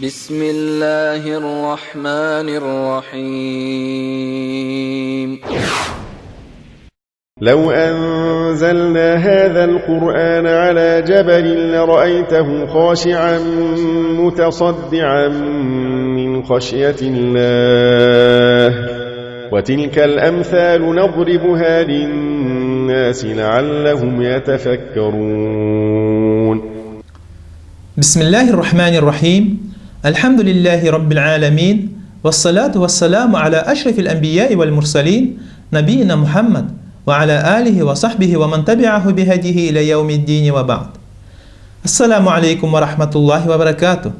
Bismillahirrahmanirrahim. لو أنزلنا هذا القرآن على جبل لرأيته خاشعا متصدعا من خشية الله وتلك الأمثال نضربها للناس لعلهم يتفكرون. بسم الله الرحمن الرحيم. الحمد لله رب العالمين والصلاة والسلام على أشرف الأنبياء والمرسلين نبينا محمد وعلى آله وصحبه ومن تبعه بهديه إلى يوم الدين وبعد. Assalamu alaikum ve rahmetullahi ve berekatuh.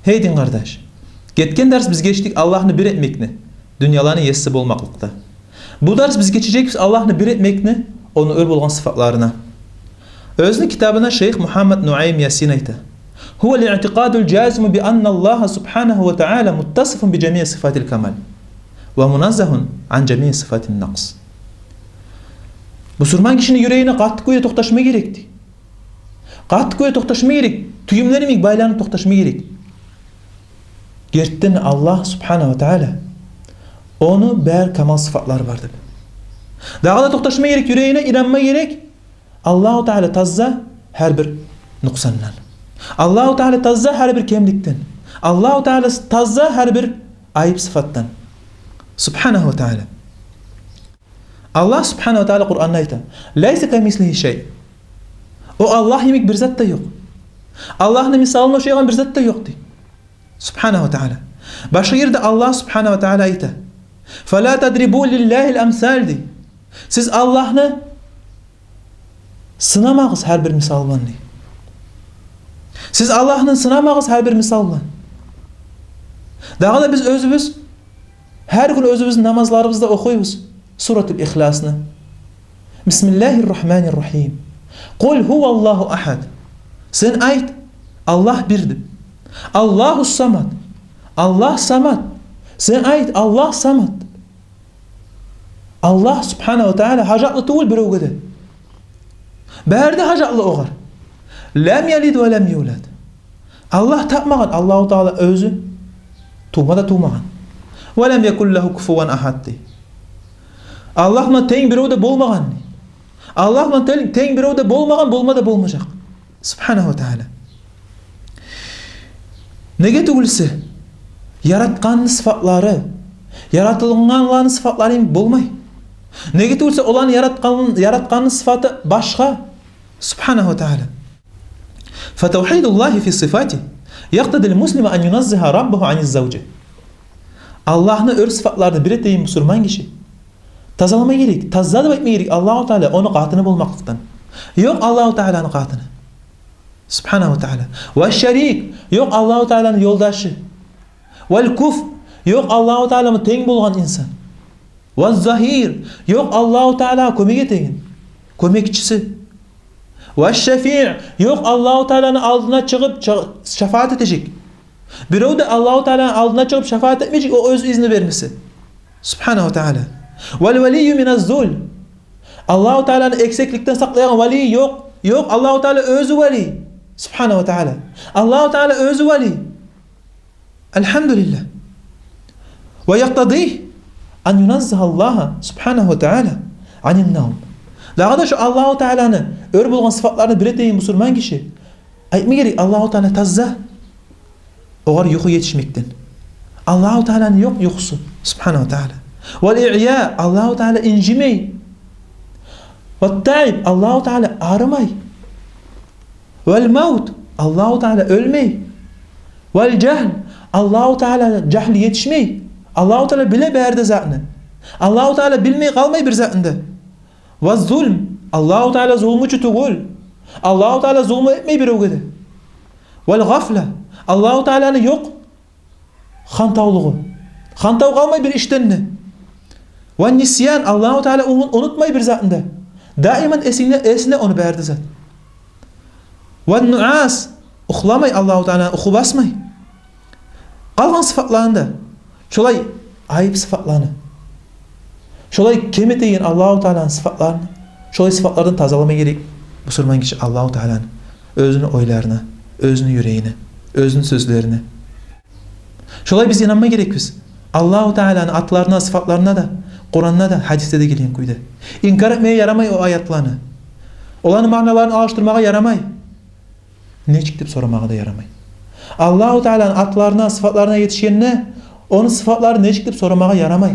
Heydin kardeş. Getken ders biz geçtik Allah'ını bir etmekni, dünyalarını yessi bolmaklıkta. Bu ders biz geçecek Allah'ını bir etmekni, onu ör bolgan sıfatlarına. Özünü kitabına Şeyh Muhammed Nuaym Yasin ayta. Huve li'tiqadul cazimu bi anna Allah subhanahu ve ta'ala muttasifun bi cemi'i sıfatil kemal ve munazzahun an cemi'i sıfatil naqs. Müslüman kişinin yüreğine qattiq koya toxtaşma gerekti. Qattiq koya toxtaşma gerek. Tüyümlerini baylanıp toxtaşma gerek. Gertten Allah subhanahu ve ta'ala onu bär kemal sıfatlar vardır. Dağda toxtaşma gerek, yüreğine inanma gerek. Allahu Teala tazza her bir nuksandan. Allahu Teala tazza her bir kemlikten. Allahu Teala tazza her bir ayıp sıfattan. Subhanahu Teala. Allah subhanahu Teala Kur'an'da ayta. Leyse kemislihi şey. O Allah yemek bir zat da yok. Allah'ın misalına o şeyden bir zat da yoktu. Subhanahu Teala. Başka yerde Allah subhanahu Teala ayta. فَلَا تَدْرِبُوا لِلّٰهِ الْاَمْسَالِ di. Siz Allah'ını sınamağız her bir misallan. Siz Allah'ın sınamağız her bir misallan. Daha da biz özümüz her gün özümüz namazlarımızda okuyuz Surat-ül İhlas'ını. Bismillahirrahmanirrahim. Kul huvallahu ahad. Sen ayet Allah birdir. Allahu samad. Allah samad. Sen ayet Allah samad. Allah subhanahu teala hacatlı tuğul bir oğudu. Berde hacatlı oğar. Lem yelid ve lem yulad. Allah tapmağın. Allahu Teala özü tuğmada tuğmağın. Ve lem yekul lehu kufuven ahaddi. Allah'la teң bir oğuda bolmağın. Allah'la teң bir oğuda bolmağın, bolmada bolmayacak. Subhanahu Teala. Nege tugulse? Yaratkanın sıfatları, yaratılganların sıfatları bolmay. Nege tugulse olan yaratkanın sıfatı başka. Subhanahu Teala. Fetevhidullahi fi sıfatih yaktadil muslime en yunazziha rabbuhu aniz zavce. Allah'ın ör sıfatlarını bir ettiği Müslüman kişi tazalama gerek, tazzad etme gerek. Allahu Teala onu qatını bulmaklıktan. Yok Allahu Teala'nın qatını. Subhanahu Teala. Ve şerik yok Allahu Teala'nın yoldaşı. Vel kuf yok Allahu Teala'nın teң bulgan insan. Ve zahir yok Allahu Teala kömege tegin, kömekçisi. Ve şefi' yok Allahu Teala'nın aldına çıkıp şefaat edecek. Birov da Allahu Teala'nın aldına çıkıp şefaat etmeyecek, o öz izni vermesi. Subhanahu Teala. Vel veliyyu minez zul. Allahu Teala'nın eksiklikten saklayan veli yok. Yok Allahu Teala özü veli. Subhanahu Teala. Allahu Teala özü veli. Elhamdülillah. Ve yaktadih an yunazzaha Allah subhanahu Teala anin nevm. Daha da şu Allahu Teala'nın ör bulgan sıfatlarını bir ettiği Müslüman kişi aytma gerek Allahu Teala tazza oğar yuhu yetişmekten. Allahu Teala'nın yok yuhusu subhanahu Teala. Vel-i'ya Allahu Teala incimey. Vet-ta'ib Allahu Teala ağrımay. Vel-mevt Allahu Teala ölmey. Vel-cehl Allahu Teala cahli yetişmey. Allahu Teala bile berde zatını. Allahu Teala bilmey kalmay bir zatında. Ve-zulm Allahu Teala zulmücü tuğul. Allahu Teala zulmü etmey bir oğudu. Vel-gafle Allahu Teala'nın yok hantavlığı. Hantav kalmay bir iştenini. Ve nisyan Allahu Teala unutmay bir zatında. Daiman esine onu berdi zat. Ve nuas uxlamay Allahu Teala uxu basmay. Kalgan sıfatlarında şolay ayıp sıfatlarını, şolay kemeteyin Allahu Teala'nın sıfatlarını, şolay sıfatlardan tazalama gerek. Müslüman kişi Allahu Teala'nın özünü oylarına, özünü yüreğine, özünü sözlerine Şolay biz inanma gerekmiz. Allahu Teala'nın atlarına, sıfatlarına da, Kur'an'na da, hadiste de gelen kuyda. İnkar etmeye yaramay o ayatlarını. Olanın manalarını alıştırmaya yaramay. Ne çıkıp soramağa da yaramay. Allahu Teala'nın atlarına, sıfatlarına yetişkenine onun sıfatları ne çıkıp soramağa yaramay.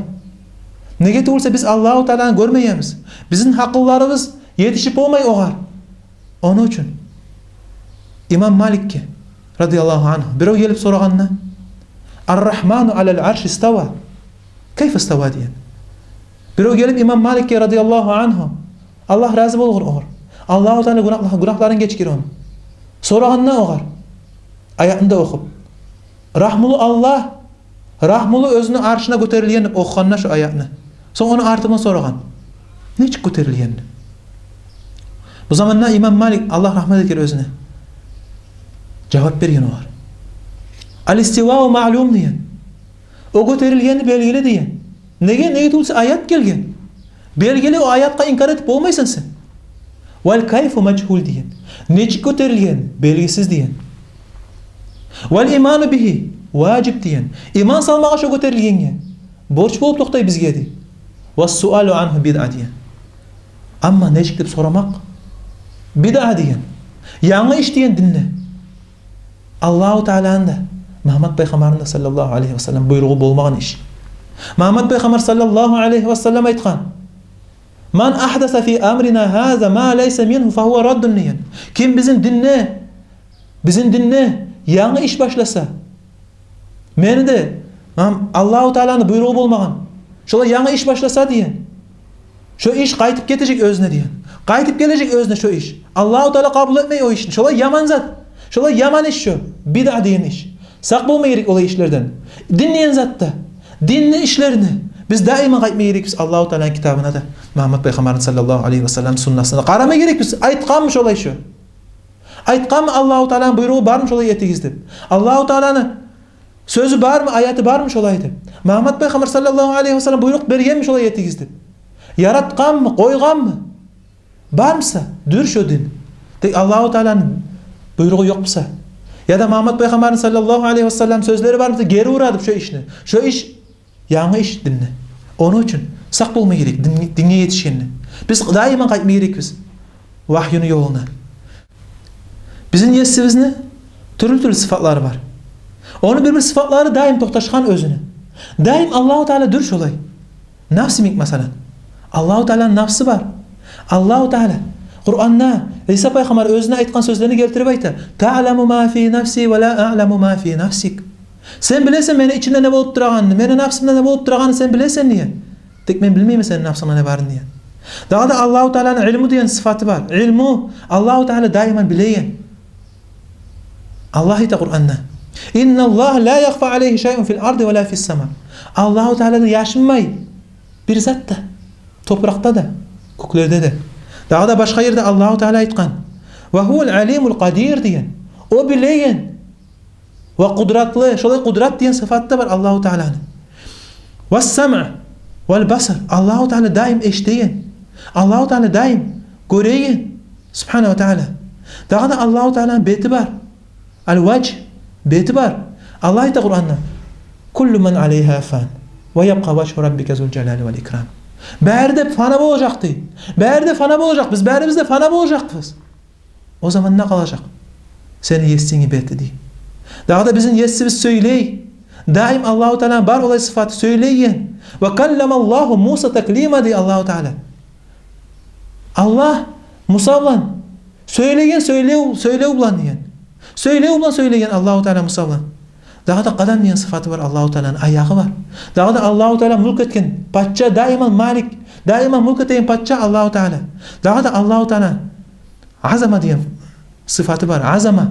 Ne geti olsa biz Allahu Teala'nı görmeyemiz. Bizim hakıllarımız yetişip olmay oğar. Onun için İmam Malik'e radıyallahu anh birov gelip sorağanına Ar-Rahmanu alel arş istava. Keyf istava diyen. Birov gelip İmam Malik'e radıyallahu anh Allah razı olur oğar. Allahu Teala günahların geçkir onu. Sorağanına oğar. Ayatında okup Rahmulu Allah Rahmulu özünü arşına göterilyen okuğanına şu ayatını. Sonra onu artımına sorağan. Niçin göterilyen? Bu zamanla İmam Malik Allah rahmet edir özüne. Cevap veriyen oğar. Al-istiva'u ma'lum diyen. O göterilyeni belgeli diyen. Nege tulsa ayat gelgen. Belgeli o ayatka inkar etip olmaysan sen. Vel kayfu meçhul diyen. Neçik göterilyen belgisiz diyen. Vel imanu bihi vacib diyen. İman salmağa şu göterilyenge. Borç bulup toktay bizge di. Ve sualu anhu bid'a diyen. Amma neçik dip soramak bid'a diyen. Yanı iş diyen dinle. Allahu Teala'nın da Muhammed Peygamber'in de sallallahu aleyhi ve sellem buyruğu bolmağın iş. Muhammed Peygamber sallallahu aleyhi ve sellem aytkan. Man ahdasa fi amrina haza ma leysa minhu fa huwa raddun diyen. Kim bizim dinne yanı iş başlasa meni de Allahu Teala'nın buyruğu bolmağın şola yanı iş başlasa diyen. Şu iş qaytıp ketecek özüne diyen. Qaytıp gelecek özüne şu iş. Allahu Teala kabul etmeyi o işini. Şola yaman zat. Şola yaman iş şu. Bid'a diyen iş. Sak bulmayırık olay işlerden. Dinleyen zatta. Dinle işlerini. Biz daima qaytmaya gerek biz Allahu Teala'nın kitabına da Muhammed Peygamber'in sallallahu aleyhi ve sellem sunnasına qaramaya gerek biz. Aytqanmış olay şu. Aytqan mı Allahu Teala'nın buyruğu barmış olay yetigizdi. Allahu Teala'nın sözü bar mı, ayeti barmış olaydı. Muhammed Peygamber sallallahu aleyhi ve sellem buyruk bergenmiş olay yetigizdi. Yaratqan mı, koygan mı? Barmsa, dür şu din. Allahu Teala'nın buyruğu yoksa ya da Muhammed Peygamber'in sallallahu aleyhi ve sellem sözleri var mı? Geri uğradıp şu işini. Şu iş yanı iş dinle. Onun için sak bulma gerek. Dinle yetişkenini. Biz daima qaytma gerek biz. Vahyunu yoluna. Bizim yesibizne türlü sıfatları var. Onun bir sıfatları daim tohtaşkan özünü. Daim Allahu Teala dürş olay. Nafsi mik mesela. Allahu Teala'nın nafsı var. Allahu Teala Kur'an'da İsa Peygamber özüne aytkan sözlerini keltirip ayta. Ta'lamu ma fi nafsi ve la a'lamu ma fi nafsik. Sen bilesen meni içinde ne bolup durağanını, meni nafsımda ne bolup durağanını sen bilesen niye? Tek men bilmeyim senin nafsına ne barın diye. Daha da Allahu Teala'nın ilmu diyen sıfatı var. İlmu Allahu Teala daima bileyen. Allah ita Kur'an'da. İnna Allah la yakhfa aleyhi şey'un fil ardı ve la fis sema. Allahu Teala'da yaşınmay. Bir zat da, toprakta da, köklerde de. Daha da başka yerde Allahu Teala aytkan. Ve huvel alimul kadir diyen. O bileyen. Ve kudratlı. Şöyle kudrat diyen sıfatı var Allahu Teala'nın. Ve sem'a. Vel basar. Allahu Teala daim eşteyen. Allahu Teala daim göreyen. Subhanahu ve Teala. Daha da Allahu Teala'nın beti var. Al-vecih. Beti var. Allah ita Kur'an'da. Kullu men aleyha fan. Ve yabqa vechu rabbike zul celali vel ikram. Berde fana olacaktı. Berde fana olacak. Biz berimizde fana olacakız. O zaman ne kalacak? Seni yesini betti diye. Daha da bizim yesimiz söyley. Daim Allahu Teala bar olay sıfatı söyleyen. Ve kallamallahu Musa teklima diye Allahu Teala. Allah Musa'la söyleyen söyle ulan diyen. Söyle ulan söyleyen Allahu Teala Musa'la. Daha da kadam diyen sıfatı var Allahu Teala'nın ayağı var. Daha da Allahu Teala mülk etken patça daima malik, daima mülk eten patça Allahu Teala. Daha da Allahu Teala azama diyen sıfatı var. Azama.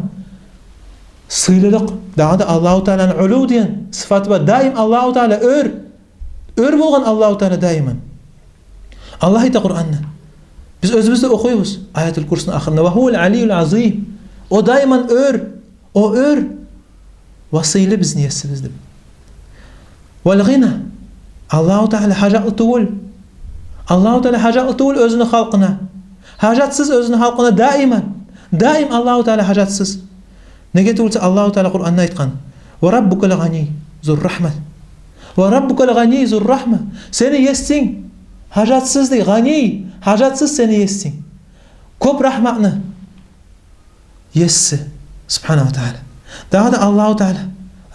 Sıylılık. Daha da Allahu Teala'nın ulu diyen sıfatı var. Daim Allahu Teala ör bolgan Allahu Teala daiman. Allah ita Kur'an'da. Biz özümüzde okuyuz. Ayetül Kursi'nin ahirinde. Ve huvel aliyyul azim. O daiman o ör. Vasıyla biz niyetsizdir. Vel gina. Allahu Teala hacatlı tuğul. Allahu Teala hacatlı tuğul özünü halkına. Hacatsız özünü halkına daiman. Daim Allahu Teala hacatsız. Ne getirse Allahu Teala Kur'an'da aytkan. Ve rabbukel gani. zur rahmet. Ve rabbukal gani zur rahme. Seni yessin. Hacatsız değil. Gani. Hacatsız seni yessin. Köp rahmetini yessi. Subhanahu wa ta'ala. Daha da Allahu Teala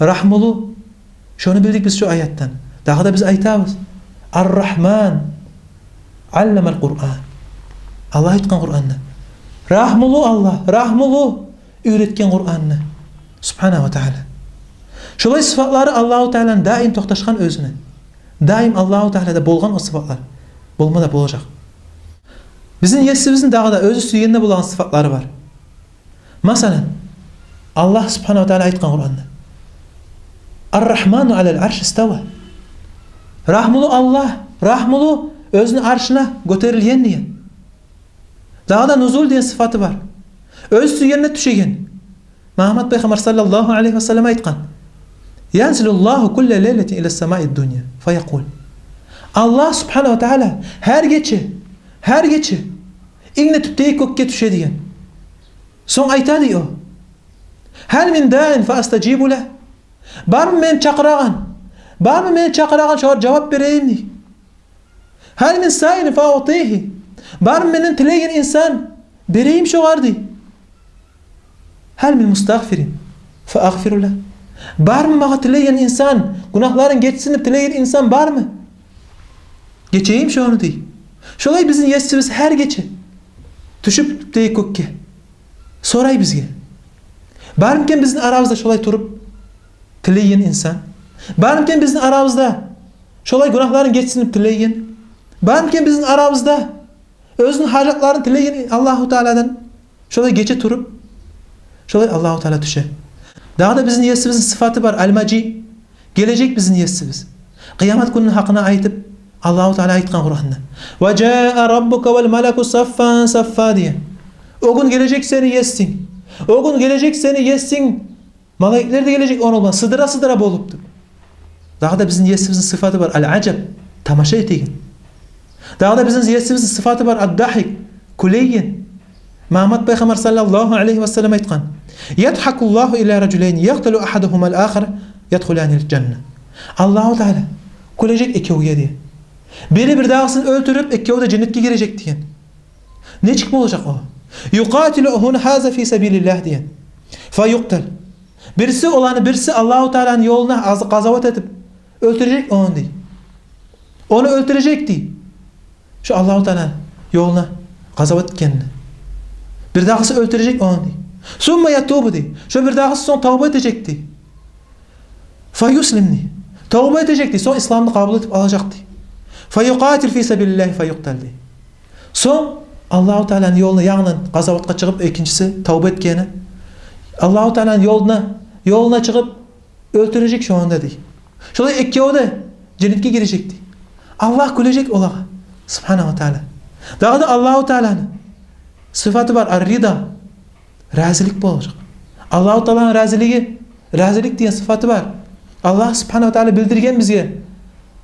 rahmulu. Şunu bildik biz şu ayetten. Daha da biz aytabız. Ar-Rahman allemel Kur'an. Allah aytkan Kur'an'ı. Rahmulu Allah. Rahmulu öğretken Kur'an'ı. Subhanahu wa ta'ala. Şolay sıfatları Allahu Teala'nın daim toxtaşkan özüne. Daim Allahu Teala'da bolgan o sıfatlar. Bolma da bolacak. Bizim yesibizin dağda özü süyende bulan sıfatları var. Masalan Allah Subhanahu wa Ta'ala aytkan Kur'an'da Ar-Rahmanu alel arş istava. Rahmulu Allah, rahmulu özünün arşına göterilyen diyen. Dağda nuzul diyen sıfatı var. Öz süyenine düşegen. Muhammed Peygamber sallallahu aleyhi ve sellem aytkan Yanzilullahu kulle leyletin ila sema'id dunya feyekul. Allah Subhanahu wa Ta'ala her gece igne tüpteyi kökke düşe diyen. Son ayta diyor. Hel min da'in fa astajibu leh. Bar mı men çakırağın? Bar mı men çakırağın şoğar cevap vereyim di. Hel min sa'in fa utihi. Bar mı menin tileyen insan bereyim şoğar di. Hel min mustagfirin fa agfiru leh. Bar mı mağa tileyen insan, günahların geçsin tileyen insan bar mı? Geçeyim şoğunu di. Şolay bizim yesimiz her gece düşüp tüpteyi kökke. Soray bizge. Barımken bizim aramızda şolay turup tileyen insan. Barımken bizim aramızda şolay günahların geçsinip tileyen. Barımken bizim aramızda özünün hacatlarını tileyen Allahu Teala'dan şolay gece turup şolay Allahu Teala düşe. Daha da bizim yesimizin sıfatı var. Al-Maci. Gelecek bizim yesimiz. Kıyamet gününün hakkına aytıp Allahu Teala aytkan Kur'an'da. Ve caa rabbuka vel meleku saffan saffa diye. O gün gelecek seni yessin. O gün gelecek seni yessin. Melekler de gelecek onu olmaz. Sıdıra sıdıra boluptu. Daha da bizim yesimizin sıfatı var. Al-acab. Tamaşa etegen. Daha da bizim yesimizin sıfatı var. Ad-dahik. Kuleyyen. Muhammed Peygamber sallallahu aleyhi ve sellem aytkan. Yadhakullahu ila raculeyni yaqtulu ahaduhumal akhar yadhulanil cennet. Allahu Teala kulecek ekeviye diye. Biri bir dağısını öldürüp ekevi de cennetke girecek diyen. Ne çıkma olacak o? Yuqatiluhun haza fi sabilillah diyen. Fa yuqtal. Birisi olanı birisi Allahu Teala'nın yoluna gazavat edip öldürecek onu diye. Onu öldürecek diye. Şu Allahu Teala'nın yoluna gazavat kendini. Bir dağısı öldürecek onu diye. Summa yatubu diye. Şu bir dağısı son tavba edecek diye. Fa yuslim diye. Tavba edecek diye. Son İslam'ı kabul edip alacak diye. Fa yuqatil fi sabilillah fa yuqtal diye. Son Allahu Teala'nın yoluna yanından gazavatga çıkıp ikincisi tavba etkeni. Allahu Teala'nın yoluna çıkıp öldürecek şu anda diye. Şöyle ekkevi de cennetke girecek diye. Allah gülecek olağa. Subhanahu wa Teala. Daha da Allahu Teala'nın sıfatı var. Ar-rida. Razilik bu olacak. Allahu Teala'nın razilik diye sıfatı var. Allah Subhanahu wa Teala bildirgen bizge.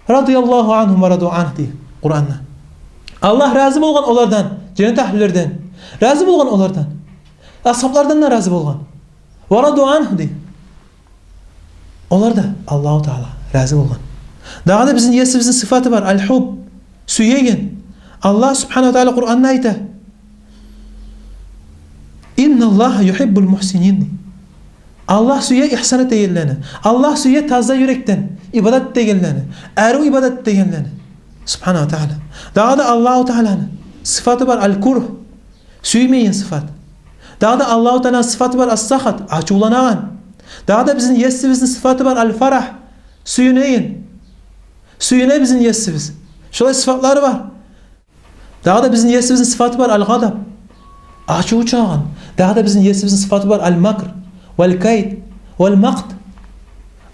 Radiyallahu anhum ve radu anh diye Kur'an'da. Allah razı bolgan onlardan, cennet ahlillerden. Razı bolgan onlardan. Ashablardan da razı bolgan. Ve radu anh diye. Onlar da Allahu Teala razı bolgan. Daha da bizim yesimizin sıfatı var. Al-hub. Süyegen. Allah Subhanahu wa Teala Kur'an'da ayta. İnna Allah yuhibbul muhsinin. Allah süye ihsan edenlerini. Allah süye tazza yürekten ibadet edenlerini. Eru ibadet edenlerini. Subhanahu wa Teala. Daha da Allahu Teala'nın sıfatı var al-kurh. Süymeyen sıfat. Daha da Allahu Teala'nın sıfatı var as-sahat. Açulanan. Daha da bizim yesimizin sıfatı var al-farah. Süyüneyin. Süyüne bizim yesimiz. Şöyle sıfatları var. Daha da bizim yesimizin sıfatı var al-gadab. Açı uçağın. Daha da bizim yesimizin sıfatı var al-makr. Vel-kayd. Vel-maqt.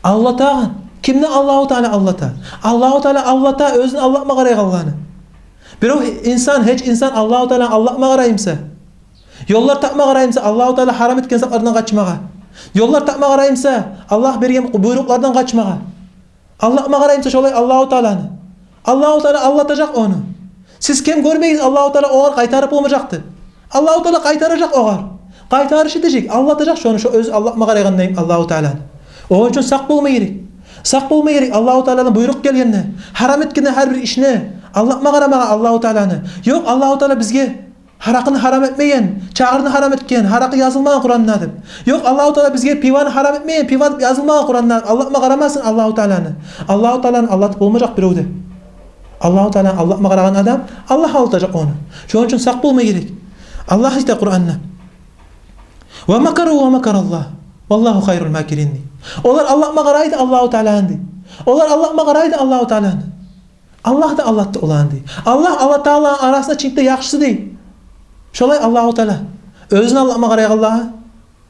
Allah'tan. Kimni Allahu Teala Allah'ta? Allahu Teala Allah'ta özünü Allah'ma qarayıq Allah'ını. Bir o insan, hiç insan Allahu Teala Allah'ma qarayımsa, yollar tapma qarayımsa Allahu Teala haram etken zatlardan kaçmağa. Yollar tapma qarayımsa Allah bergen buyruklardan kaçmağa. Allah'ma qarayımsa şolay Allahu Teala'nı. Allahu Teala Allah'tacak onu. Siz kim görmeyiz Allahu Teala oğar qaytarıp olmayacaktı. Allahu Teala qaytaracak oğar. Qaytarış edecek. Allah'tacak şunu şu öz Allah'ma qarayğandayım Allahu Teala'nı. Onun için sak bulma gerek. Sak bolma gerek Allahu Teala'dan buyruk gelgenne, haram etkenne her bir işine Allah'ma qaramaga Allahu Teala'nı. Yok Allahu Teala bizge harakını haram etmeyen, çağırını haram etken, harakı yazılmagan Kur'an'da dep. Yok Allahu Teala bizge pivanı haram etmeyen, pivan yazılmagan Kur'an'da. Allah'ma qaramasın Allahu Teala'nı. Allahu Teala'nın Allah'tıp bolmajak birovde. Allahu Teala Allah'ma qaragan adam Allah aldatacak onu. Şoň üçin sak bolma gerek. Allah iste Kur'an'da. Ve makaru ve makarallah. Vallahu hayrul makirin. Olar Allah'ma qaraydı Allahu Teala'ndı. Olar Allah'ma qaraydı Allahu Teala'nı. Allah da Allah'ta olandı. Allah Teala'nın arasında çinkde yaxşısı değil. Şolay Allahu Teala özüne Allah'ma qarayag Allah'a.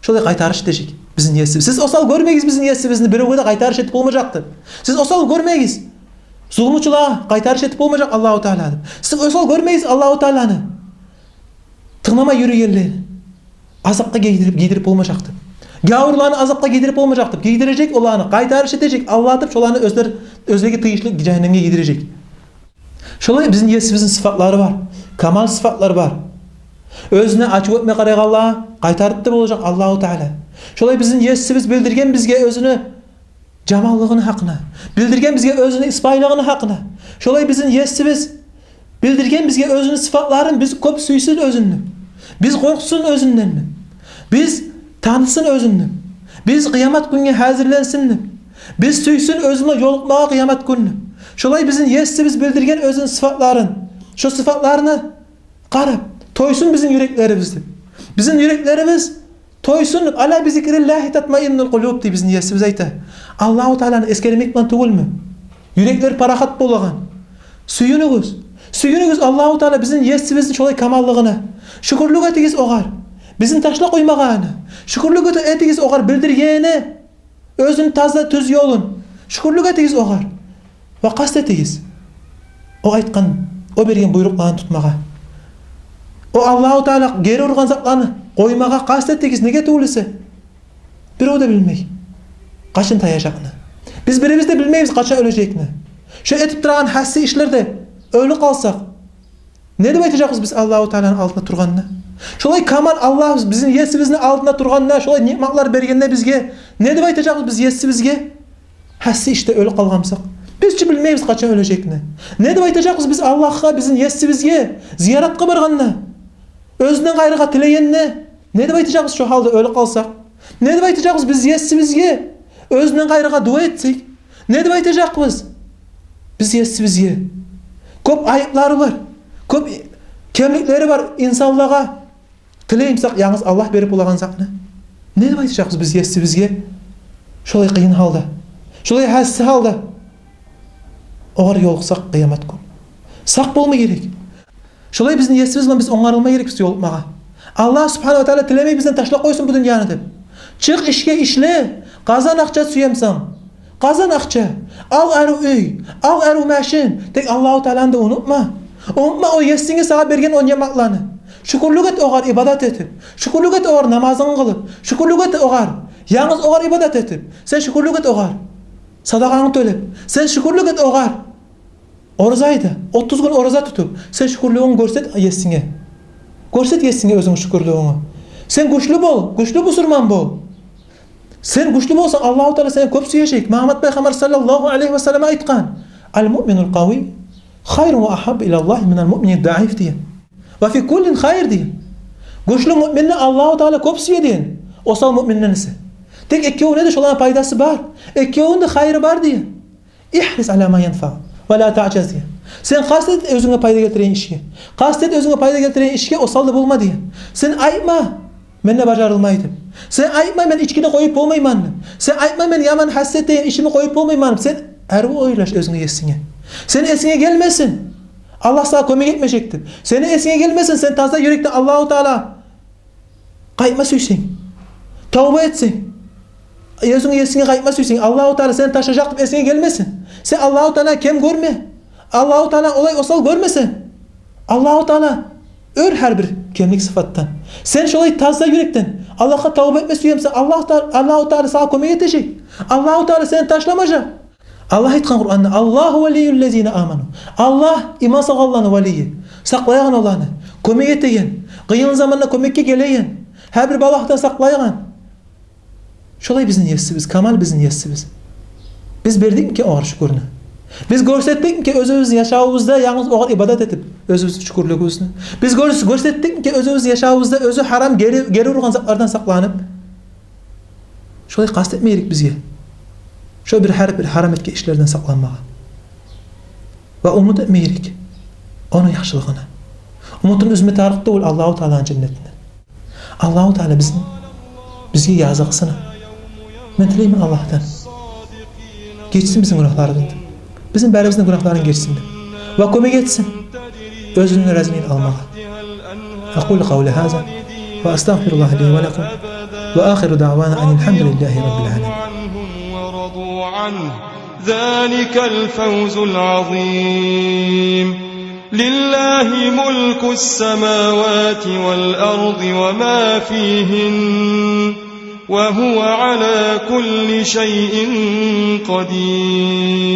Şolay qaytarış edecek bizin niyesi. Siz osal görmegiz bizin niyesi bizni birovga da qaytarış etip bolmajaktır. Siz osal görmegiz. Zulmçulağa qaytarış etip bolmajak Allahu Teala'nı. Siz osal görmegiz Allahu Teala'nı. Tığnama yürüyenleri azapka giydirip bolmajaktır. Gavurlarını azapka giydirip bolmajaktır. Giydirecek olanı qaytarış edecek. Allah atıp şolarını özlegi tıyışlı cehennemge giydirecek. Şolay bizin niyesibizin sıfatları var. Kamal sıfatları var. Özüne açıp ötme qarayag Allah'a qaytarıp da bolacak Allahu Teala. Şolay bizin niyesibiz bildirgen bizge özünü jamallığını haqqına. Bildirgen bizge özünü ispaylığını haqqına. Şolay bizin niyesibiz bildirgen bizge özünü sıfatların biz köp süysün özünü. Biz korksun özünden. Biz tanısın özünü. Biz kıyamet gününe hazırlansın. Biz süysün özünü yolukmağa kıyamet günü. Şolay bizin niyesibiz bildirgen özünün sıfatların. Şu sıfatlarını qarap toysun bizim yüreklerimizde. Bizim yüreklerimiz toysun. Ala bi zikrillahi tatmainnul kulub di bizim niyesimiz ayta. Allahu Teala'nı eskermek bilen tugulmu? Yürekler parahat bolagan. Suyunuguz Allahu Teala bizim niyesibizin şolay kamallığına. Şükürlük etigiz ogar. Bizim taşla koymagany. Şükürlük etigiz ogar bildirgeni. Özün taza tüz yolun. Şükürlük etigiz ogar. Ve kast etigiz. O aytkan, o bergen buyruklarını tutmaga. O Allahu Teala geri urgan zatlarını koymaga kast etigiz. Nege tuğulisi? Birov da bilmey. Kaçın tayajakını. Biz birimiz de bilmeyiz kaçın ölecekini. Şu etip duran hassi işlerde ölü kalsak. Ne de aytacakız biz Allahu Teala'nın altında turganına? Şolay kamal Allah bizim yesibizin altında turganına, şolay nimetler bergenine bizge ne de aytacakız biz yesibizge? Hassi işte ölü kalgamsak. Biz hiç bilmeyiz kaçın ölecekini. Ne de aytacakız biz Allah'a bizim yesibizge ziyaretka barganına? Özünden gayrıga tileyenine ne de aytacakız şu halde ölü kalsak? Ne de aytacakız biz yesibizge özünden gayrıga dua etsek? Ne de aytacakız? Biz yesibizge köp ayıpları var. Köp kemlikleri var insanlığa. Tileyimsak yalnız Allah berip ulagan sakны. Ne dep aytacakız biz yesibizge? Şolay kıyın halda. Şolay hassi halda. Ogar yoluksak kıyamet gün. Sak bolma gerek. Şolay bizni yesibiz bilen biz oňarylma gerek biz yolukmaga. Allah subhanahu wa taala tilemey bizden taşlap koysun bu dünýany dep. Çık işe işle. Kazan akça süýemsen. Kazan akça. Al aru öy. Al aru maşin. Tek Allahu Teala'nı da unutma. Unutma o yesini sana bergen o nimetlerini. Şükürlük et ogar ibadet etip. Şükürlük et ogar namazını kılıp. Şükürlük et ogar. Yalnız ogar ibadet etip. Sen şükürlük et ogar. Sadakanı tölep. Sen şükürlük et ogar. Orzaydı. 30 gün orza tutup. Sen şükürlüğünü görset yesine. Görset yesine özün şükürlüğünü. Sen güçlü bol. Güçlü busurman bol. Sen güçlü bolsan Allahu Teala seni köp süýejek. Muhammed Peygamber sallallahu aleyhi ve sellem aytgan. Al-mu'minul qawi hayrun ve ahab ila Allah minel mu'minid da'if diye. Ve fi kullin hayr diye. Güçlü müminne Allahu Teala köp süýediň. Osal müminden ise. Tek ekýowune de şolan paydasy bar. Ekýowünde haýry bar diye. İhris ala ma yanfa ve la ta'caz diye. Sen kastet özüňe paýda getiren işe. Kastet özüňe paýda getiren işe osaldy bolma diye. Sen aýtma menne bajarylmaýdy. Sen aýtma men içkini koyup bolmaýman. Sen aýtma men yaman hasset diýen işimi koyup bolmaýman. Sen erwe oýlaş özüňe yesine. Sen esine gelmesin. Allah sana kömek etmeyecektir. Seni esine gelmesin. Sen taza yürekte Allahu Teala kayma süysen. Tavba etsin. Özüňe esine kayma süysen. Allahu Teala seni taşajaktır esine gelmesin. Sen Allahu Teala kem görme. Allahu Teala olay osal görmesin. Allahu Teala ör her bir kemlik sıfattan. Sen şolay taza yürekten Allah'a tavba etme süýemsen Allahu Teala sana kömek edecek. Allahu Teala seni taşlamajak. Allah aytgan Kur'an'da Allahu veliyyullezine amanu. Allah iman sagallarını veliyi. Saklayan olanı. Kömek etegen. Kıyın zamanla kömekке geleyen. Her bir balaktan saklayan. Şolay bizin yesibіз. Kamal bizin yesibіз. Biz berdikki oğar şükürünü. Biz görsetdikki özümüz yaşawımızda yalnız oğar ibadat etip özümüz şükürlüğümüzni. Biz görsetdikki özümüz yaşawımızda özü haram geri urgan zatlardan saklanıp şolay kast etmeyirik bizge. Şo bir haram etki işlerden saklanmağa. Ve umut etmeyirik onun yaxşılığına. Umutun üzme tarıqda ol Allahu Teala'nın cennetinden. Allahu Teala bizge yazıqsını. Men tileyim Allah'tan. Geçsin bizim günahlarımızdan. Bizim bärimizden günahların geçsin. Ve kömek etsin. Özünün raziliğini almağa. Aqulu qawli haza ve estağfirullah li ve lakum ve ahiru da'vana enilhamdülillahi rabbil alamin. ذلك الفوز العظيم لله ملك السماوات والأرض وما فيهن وهو على كل شيء قدير